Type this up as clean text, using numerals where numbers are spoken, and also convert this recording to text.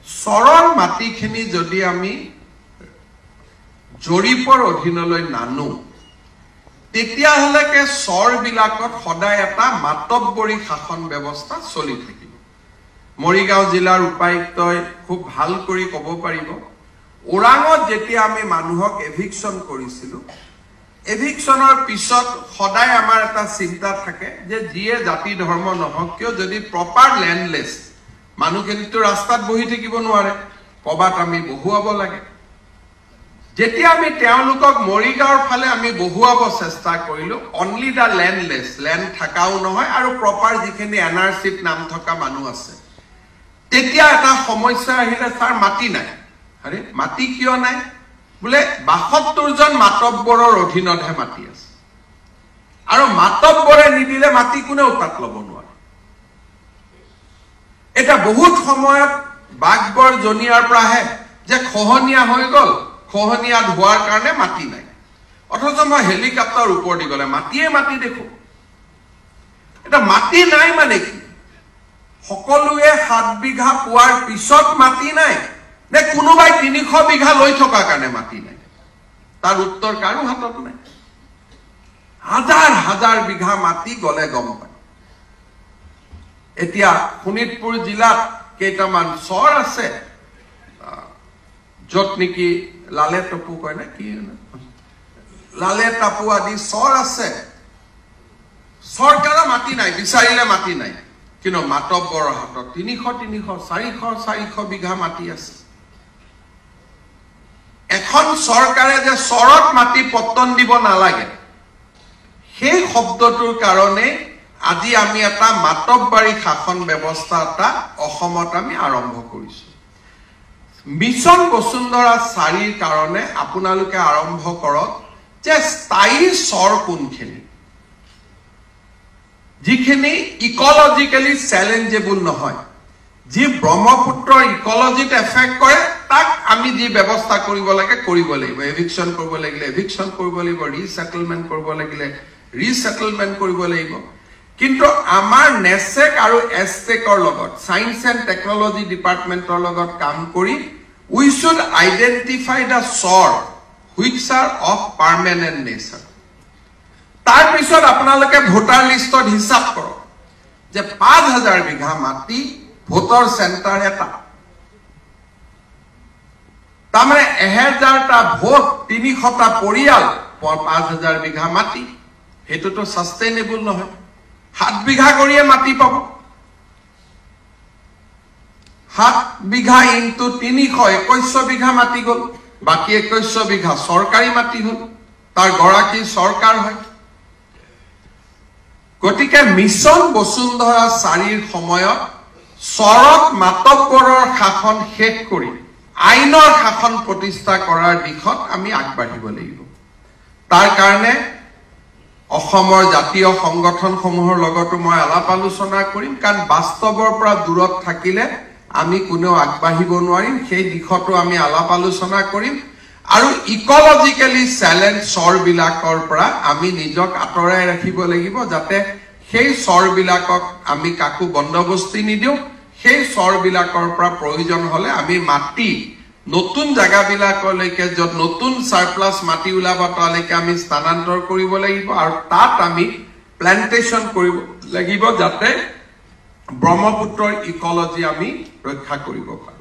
চৰৰ মাটিখিনি যদি আমি জৰীপৰ অধীনলৈ নানো তেতিয়াহ'লেকে চৰবিলাকত সদায় এটা মাতব্বৰী শাসন ব্যৱস্থা চলি থাকিব মৰিগাঁও জিলাৰ উপায়ুক্তই খুব ভাল কৰি ক'ব পাৰিব ওৰাঙত যেতিয়া আমি মানুহক এভিকশন কৰিছিলো এভিকশনৰ পিছত সদায় আমাৰ এটা চিন্তা থাকে যে যিয়ে জাতি ধৰ্ম নহওক কিয় যদি প্ৰপাৰ ল্যান্ডলেস মানুহখিনিতো ৰাস্তাত বহি থাকিব নোৱাৰে কবাত আমি বহুৱাব লাগে যেতিয়া আমি তেওঁলোকক মৰিগাঁওৰ ফালে আমি বহুৱাব চেষ্টা কৰিলো অনলি দা ল্যান্ডলেস ল্যান্ড থাকাও নহয় আৰু প্ৰপাৰ যিখিনি এনআৰসিত নাম থকা মানুহ আছে তেতিয়া এটা সমস্যা আহিলে তাৰ মাটি নাই আৰে মাটি কিয় নাই বোলে ৭২ জন মাতব্বৰৰ অধীনতহে মাটি আছে আৰু মাতব্বৰে নিদিলে মাটি কোনেও তাত ল'ব নোৱাৰে এটা বহুত সময়ত বাগবৰ জনিয়াৰ পৰাহে যে খহনীয়া হৈ গ'ল খহনীয়া হোৱাৰ কাৰণে মাটি নাই অথচ মই হেলিকপ্টাৰ ওপৰ দি গ'লে মাটিয়ে মাটি দেখো এটা মাটি নাই মানে কি সকলোৱে ৭ বিঘা পোৱাৰ পিছত মাটি নাই নে কোনোবাই ৩০০ বিঘা লৈ থকা কাৰণে মাটি নাই তাৰ উত্তৰ কাৰো হাতত নাই হাজাৰ হাজাৰ বিঘা মাটি গলে গম পায় এতিয়া শোণিতপুৰ জিলাত কেইটামান চৰ আছে য'ত নেকি লালে টপু কয় না কি লালে টাপু আদি চৰ আছে চৰকাৰৰ মাটি নাই বিচাৰিলে মাটি নাই কিন্তু মাতব্বৰৰ হাতত ৩০০ বিঘা মাটি আছে এখন চৰকাৰে যে চৰত মাটি পত্তন দিব নালাগে সেই শব্দটোৰ কাৰণে আজি আমি এটা মাতব্বৰী শাসন ব্যৱস্থা এটা অসমত আমি আৰম্ভ কৰিছো মিছন বসুন্ধৰা ৪ৰ কাৰণে আপোনালোকে আৰম্ভ কৰক যে স্থায়ী চৰ কোনখিনি যিখিনি ইকোলজিক্যালি চ্যালেঞ্জেবল নহয় যি ব্ৰহ্মপুত্ৰৰ ইকোলজিত এফেক্ট কৰে তাক আমি যি ব্যৱস্থা কৰিব লাগে কৰিব লাগিব এভিকশন কৰিব লাগিলে এভিকশন কৰিব লাগিব ৰিসেটেলমেন্ট কৰিব লাগিলে ৰিসেটেলমেন্ট কৰিব লাগিব কিন্তু আমাৰ নেসেক আৰু এষ্টেকৰ লগত সায়েন্স এণ্ড টেকনলজি ডিপাৰ্টমেন্টৰ লগত কাম কৰি we should identify the soil which are of permanent nature তাৰ পিছত আপোনালোকে ভোটাৰ লিষ্টত হিসাব কৰক যে ৫০০০ বিঘা মাটি ভোটৰ সেন্টাৰ এটা তাৰমানে ১০০০টা ভোট ৩০০টা পৰিয়াল ৫০০০ বিঘা মাটি হেতুটো সাস্টেইনেবল নহয় ৭ বিঘা কৰিয়ে মাটি পাব ৭ বিঘা ইনটু ৩০০ বিঘা মাটি গল বাকি ২১ বিঘা সরকারি মাটি হল তার গৰাকী সৰকাৰ হয় গতিকে মিছন বসুন্ধৰা ৪ৰ সময়ত চৰত মাতব্বৰৰ শাসন শেষ কৰি আইনৰ শাসন প্ৰতিষ্ঠা কৰাৰ দিশত আমি আগবাঢ়িব লাগিব তাৰ কাৰণে অসমৰ জাতীয় সংগঠনসমূহৰ লগতো মই আলাপ আলোচনা কৰিম কাৰণ বাস্তৱৰ পৰা দূৰত থাকিলে আমি কোনেও আগবাঢ়িব নোৱাৰিম সেই দিশতো আমি আলাপ আলোচনা কৰিম আৰু ইকোলজিক্যালি চ্যালেঞ্জ চৰবিলাকৰ পৰা আমি নিজক আঁতৰাই ৰাখিব লাগিব যাতে সেই চৰবিলাকক আমি কাকো বন্দবস্তি নিদিও সেই চৰবিলাকৰ পৰা প্ৰয়োজন হলে আমি মাটি নতুন জায়গাবিলাকলৈকে যত নতুন সাৰপ্লাস মাটি উলাব তালৈকে আমি স্থানান্তৰ কৰিব লাগিব আৰু তাত আমি প্ল্যান্টেশন কৰিব লাগিব যাতে ব্ৰহ্মপুত্ৰৰ ইকোলজি আমি ৰক্ষা কৰিব পাৰোঁ